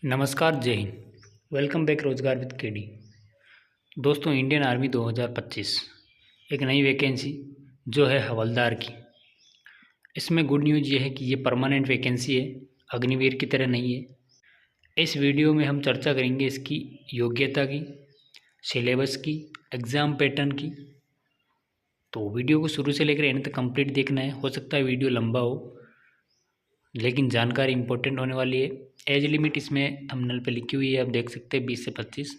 नमस्कार, जय Hind. Welcome back रोजगार विद केडी। दोस्तों, इंडियन आर्मी 2025 एक नई वैकेंसी जो है हवलदार की। इसमें गुड न्यूज़ ये है कि ये परमानेंट वैकेंसी है, अग्निवीर की तरह नहीं है। इस वीडियो में हम चर्चा करेंगे इसकी योग्यता की, सिलेबस की, एग्ज़ाम पैटर्न की। तो वीडियो को शुरू से लेकर एंड तक कंप्लीट देखना है। हो सकता है वीडियो लंबा हो, लेकिन जानकारी इंपॉर्टेंट होने वाली है। एज लिमिट इसमें थंबनेल पे लिखी हुई है, आप देख सकते हैं 20 से 25।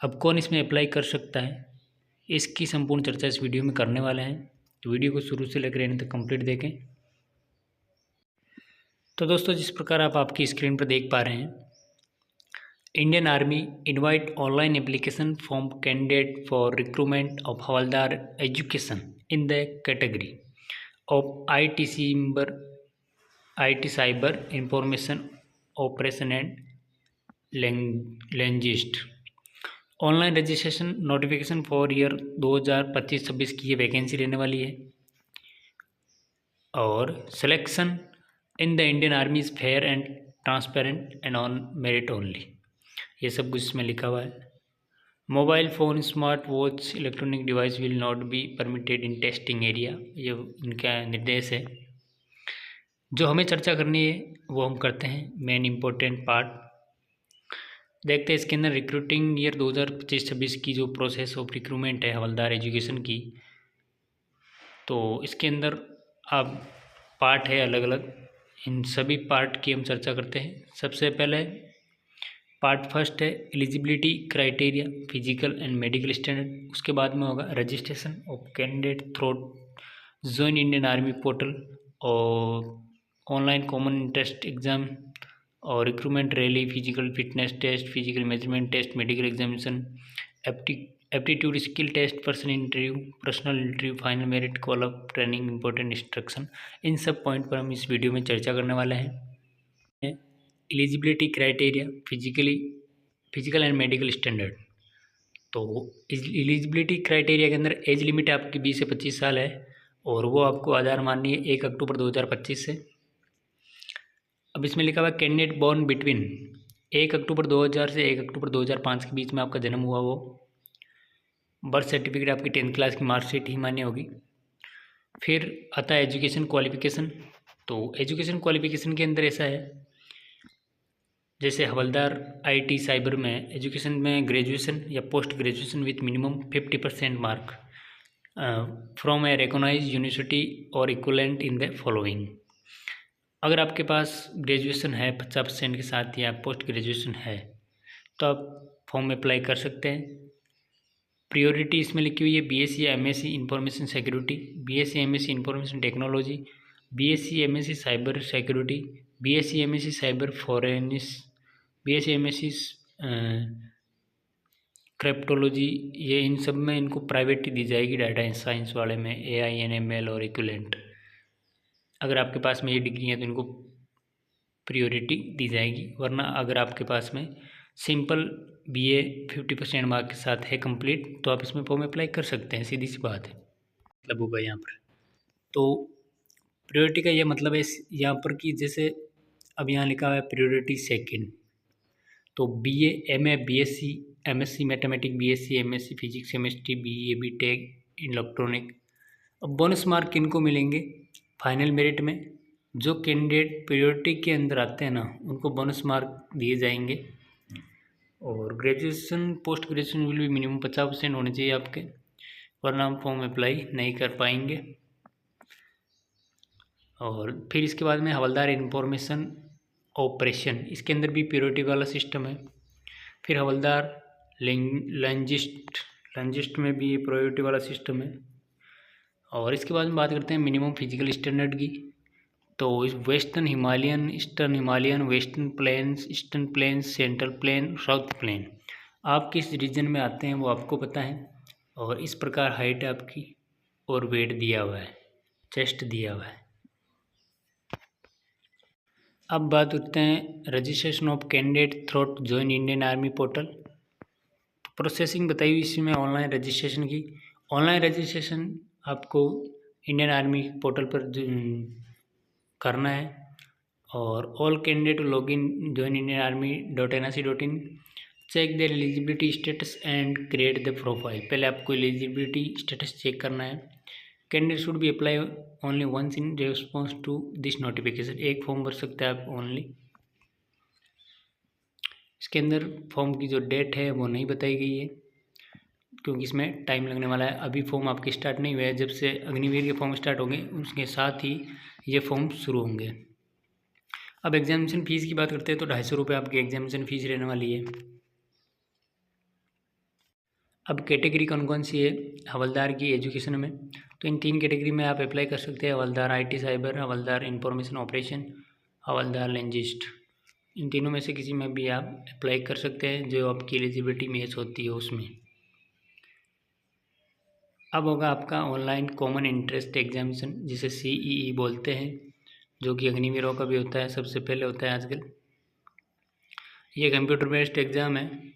अब कौन इसमें अप्लाई कर सकता है, इसकी संपूर्ण चर्चा इस वीडियो में करने वाले हैं। तो वीडियो को शुरू से लेकर एंड तक कंप्लीट देखें। तो दोस्तों, जिस प्रकार आप आपकी स्क्रीन पर देख पा रहे हैं, Indian army invite online application form candidate for recruitment of havaldar education in the category of IT cyber information operation and linguist. Online registration notification for year 2025-26 की ये वैकेंसी रहने वाली है। और selection in the Indian army is fair and transparent and on merit only. ये सब कुछ इसमें लिखा हुआ है। Mobile phone, smart watch, electronic device will not be permitted in testing area. ये इनका निर्देश है। जो हमें चर्चा करनी है वो हम करते हैं। मेन इम्पोर्टेंट पार्ट देखते हैं। इसके अंदर रिक्रूटिंग ईयर 2025-26 की जो प्रोसेस ऑफ रिक्रूटमेंट है हवलदार एजुकेशन की, तो इसके अंदर अब पार्ट है अलग अलग। इन सभी पार्ट की हम चर्चा करते हैं। सबसे पहले पार्ट फर्स्ट है eligibility criteria, physical and medical standard. उसके बाद में होगा registration of candidate through join Indian army portal और ऑनलाइन कॉमन इंटरेस्ट एग्ज़ाम और recruitment rally, physical fitness test, physical measurement test, medical examination, aptitude skill test, personal interview, personal interview, final merit, call up, training, important instruction. इन सब point पर हम इस video में चर्चा करने वाले हैं। Eligibility criteria, physical and medical standard. तो एलिजिबिलिटी क्राइटेरिया के अंदर एज लिमिट आपकी 20 से 25 साल है और वो आपको आधार माननी है 1 अक्टूबर 2025 से। अब इसमें लिखा हुआ कैंडिडेट बॉर्न बिटवीन 1 अक्टूबर 2000 से 1 अक्टूबर 2005 के बीच में आपका जन्म हुआ हो। बर्थ सर्टिफिकेट आपकी 10th क्लास की मार्कशीट ही मान्य होगी। फिर आता है एजुकेशन क्वालिफिकेशन। तो एजुकेशन क्वालिफिकेशन के अंदर ऐसा है, जैसे हवलदार IT साइबर में एजुकेशन में ग्रेजुएशन या post graduation with minimum 50% mark from a recognised university और इक्विवेलेंट इन द फॉलोइंग। अगर आपके पास ग्रेजुएशन है 50% के साथ या पोस्ट ग्रेजुएशन है तो आप फॉर्म में अप्लाई कर सकते हैं। प्रियोरिटी इसमें लिखी हुई है BSc या MSc information security, BSc MSc information technology, BSc MSc cyber security, BSc MSc cyber forensics, BSc MSc cryptology. ये इन सब में इनको प्रायोरिटी दी जाएगी। डाटा साइंस वाले में AI NML और इक्विवेलेंट। अगर आपके पास में ये डिग्री है तो इनको प्रियोरिटी दी जाएगी, वरना अगर आपके पास में सिंपल BA 50% मार्क के साथ है कंप्लीट तो आप इसमें फॉर्म अप्लाई कर सकते हैं। सीधी सी बात है, मतलब होगा यहाँ पर। तो प्रियोरिटी का ये मतलब है यहाँ पर कि जैसे अब यहाँ लिखा हुआ है प्रियोरिटी सेकंड, तो BA MA BSc MSc mathematics, BSc MSc physics chemistry, BA BTech electronic. अब बोनस मार्क किनको मिलेंगे फाइनल मेरिट में? जो कैंडिडेट प्रियोरिटी के अंदर आते हैं ना, उनको बोनस मार्क दिए जाएंगे। और ग्रेजुएशन पोस्ट ग्रेजुएशन विल भी मिनिमम 50% होने चाहिए आपके, वरना हम फॉर्म अप्लाई नहीं कर पाएंगे। और फिर इसके बाद में हवलदार इंफॉर्मेशन ऑपरेशन, इसके अंदर भी प्रियोरिटी वाला सिस्टम है। फिर हवलदार लैंजिस्ट में भी प्रायोरिटी वाला सिस्टम है। और इसके बाद में बात करते हैं मिनिमम फिजिकल स्टैंडर्ड की। तो western Himalayan, eastern Himalayan, western plains, eastern plains, central plain, south plain, आप किस रीजन में आते हैं वो आपको पता है। और इस प्रकार हाइट आपकी और वेट दिया हुआ है, चेस्ट दिया हुआ है। अब बात करते हैं registration of candidate through join Indian army portal. Processing बताई हुई इसमें ऑनलाइन रजिस्ट्रेशन की। ऑनलाइन रजिस्ट्रेशन आपको इंडियन आर्मी पोर्टल पर करना है। और all candidate log in join Indian army .nic.in, check the eligibility status and create the profile. पहले आपको एलिजिबिलिटी स्टेटस चेक करना है। Candidate should be apply only once in response to this notification, एक form भर सकते हैं आप only. इसके अंदर फॉर्म की जो डेट है वो नहीं बताई गई है क्योंकि इसमें टाइम लगने वाला है। अभी फॉर्म आपके स्टार्ट नहीं हुए हैं, जब से अग्निवीर के फॉर्म स्टार्ट होंगे उसके साथ ही ये फॉर्म शुरू होंगे। अब एग्जामिनेशन फ़ीस की बात करते हैं तो 250 रुपये आपकी एग्जामिनेशन फ़ीस रहने वाली है। अब कैटेगरी कौन कौन सी है हवलदार की एजुकेशन में, तो इन 3 कैटेगरी में आप अप्लाई कर सकते हैं। Havaldar IT cyber, havaldar information operation, havaldar linguist. इन तीनों में से किसी में भी आप अप्लाई कर सकते हैं जो आपकी एलिजिबिलिटी मैच होती है उसमें। अब होगा आपका ऑनलाइन कॉमन इंटरेस्ट एग्जामिनेशन जिसे CEE बोलते हैं, जो कि अग्निवीरों का भी होता है, सबसे पहले होता है आजकल। ये कंप्यूटर बेस्ड एग्ज़ाम है।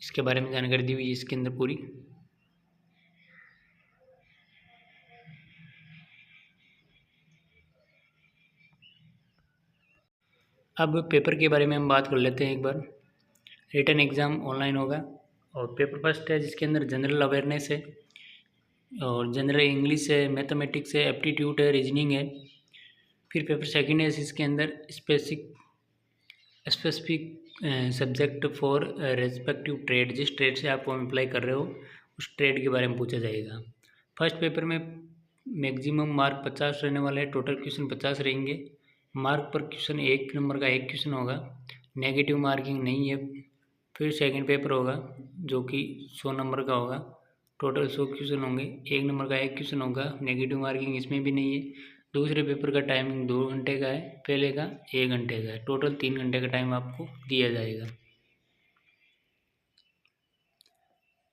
इसके बारे में जानकारी दी हुई है इसके अंदर पूरी। अब पेपर के बारे में हम बात कर लेते हैं एक बार। रिटन एग्ज़ाम ऑनलाइन होगा और पेपर फर्स्ट है जिसके अंदर जनरल अवेयरनेस है और जनरल इंग्लिश है, मैथमेटिक्स है, एप्टीट्यूड है, रीजनिंग है। फिर पेपर सेकंड है इसके अंदर specific subject for respective trade, जिस ट्रेड से आप अप्लाई कर रहे हो उस ट्रेड के बारे में पूछा जाएगा। फर्स्ट पेपर में मैक्सिमम मार्क 50 रहने वाले हैं, टोटल क्वेश्चन 50 रहेंगे। मार्क पर क्वेश्चन 1 नंबर का 1 क्वेश्चन होगा, नेगेटिव मार्किंग नहीं है। फिर सेकंड पेपर होगा जो कि 100 नंबर का होगा, टोटल 100 क्वेश्चन होंगे, 1 नंबर का 1 क्वेश्चन होगा, नेगेटिव मार्किंग इसमें भी नहीं है। दूसरे पेपर का टाइमिंग 2 घंटे का है, पहले का 1 घंटे का है, टोटल 3 घंटे का टाइम आपको दिया जाएगा।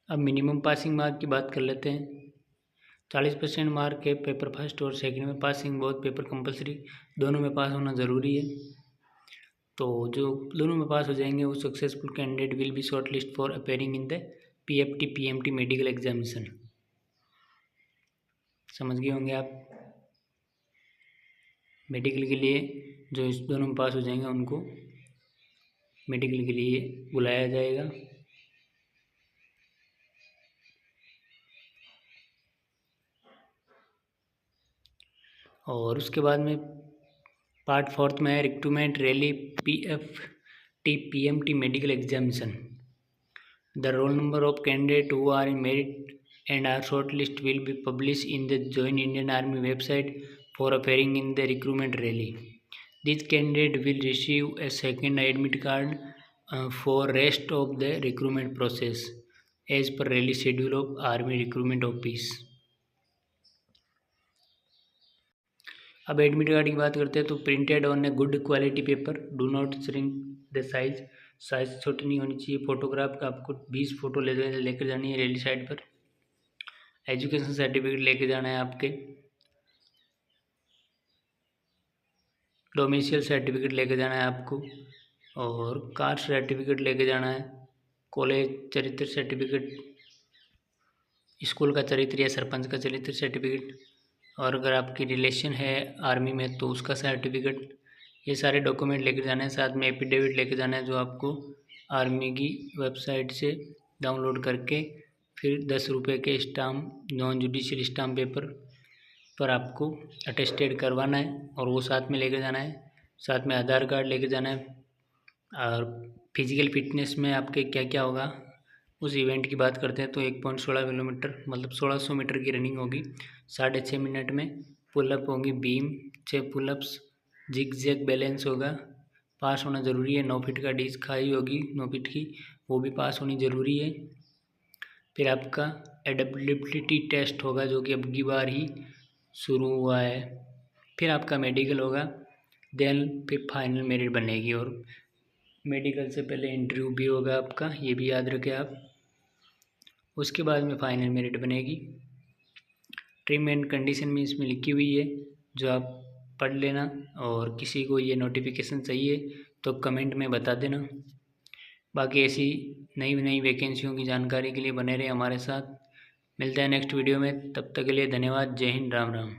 अब मिनिमम पासिंग मार्क की बात कर लेते हैं। 40% मार्क है पेपर फर्स्ट और सेकंड में, पासिंग बहुत पेपर कंपलसरी, दोनों में पास होना ज़रूरी है। तो जो दोनों में पास हो जाएंगे वो successful candidate will be short list for appearing in the PFT PMT medical examination. समझ गए होंगे आप। मेडिकल के लिए जो इस दोनों में पास हो जाएंगे उनको मेडिकल के लिए बुलाया जाएगा। और उसके बाद में पार्ट 4 में है recruitment rally PFT PMT medical examination. The roll number of candidate who are in merit and our shortlist will be published in the Join Indian Army website for appearing in the recruitment rally. This candidate will receive a second admit card for rest of the recruitment process as per rally schedule of Army Recruitment Office. अब admit card की बात करते हैं तो printed on a good quality paper, do not shrink the size छोटी नहीं होनी चाहिए। फोटोग्राफ का आपको 20 फोटो लेकर जानी है रैली साइड पर। एजुकेशन सर्टिफिकेट लेके जाना है आपके, डोमिसाइल सर्टिफिकेट लेके जाना है आपको और कास्ट सर्टिफिकेट लेके जाना है, कॉलेज चरित्र सर्टिफिकेट, स्कूल का चरित्र या सरपंच का चरित्र सर्टिफिकेट, और अगर आपकी रिलेशन है आर्मी में तो उसका सर्टिफिकेट। ये सारे डॉक्यूमेंट लेके जाने हैं। साथ में एफिडेविट लेके जाना है जो आपको आर्मी की वेबसाइट से डाउनलोड करके फिर 10 रुपये के stamp non judicial stamp paper पर आपको अटेस्टेड करवाना है और वो साथ में लेके जाना है। साथ में आधार कार्ड लेके जाना है। और फिजिकल फिटनेस में आपके क्या क्या होगा उस इवेंट की बात करते हैं तो 1.16 किलोमीटर मतलब 1600 मीटर की रनिंग होगी 6.5 मिनट में। पुलअप होंगी beam 6 pull ups, zigzag balance होगा। पास होना ज़रूरी है। 9 फीट का डिस्क खाई होगी 9 फीट की, वो भी पास होनी ज़रूरी है। फिर आपका एडेप्टेबिलिटी टेस्ट होगा जो कि अब की बार ही शुरू हुआ है। फिर आपका मेडिकल होगा, देन फिर फाइनल मेरिट बनेगी और मेडिकल से पहले इंटरव्यू भी होगा आपका, ये भी याद रखें आप। उसके बाद में फाइनल मेरिट बनेगी। टर्म एंड कंडीशन में इसमें लिखी हुई है जो आप पढ़ लेना, और किसी को ये नोटिफिकेशन चाहिए तो कमेंट में बता देना। बाकी ऐसी नई नई वैकेंसियों की जानकारी के लिए बने रहे हमारे साथ। मिलते हैं नेक्स्ट वीडियो में, तब तक के लिए धन्यवाद। जय हिंद, राम राम।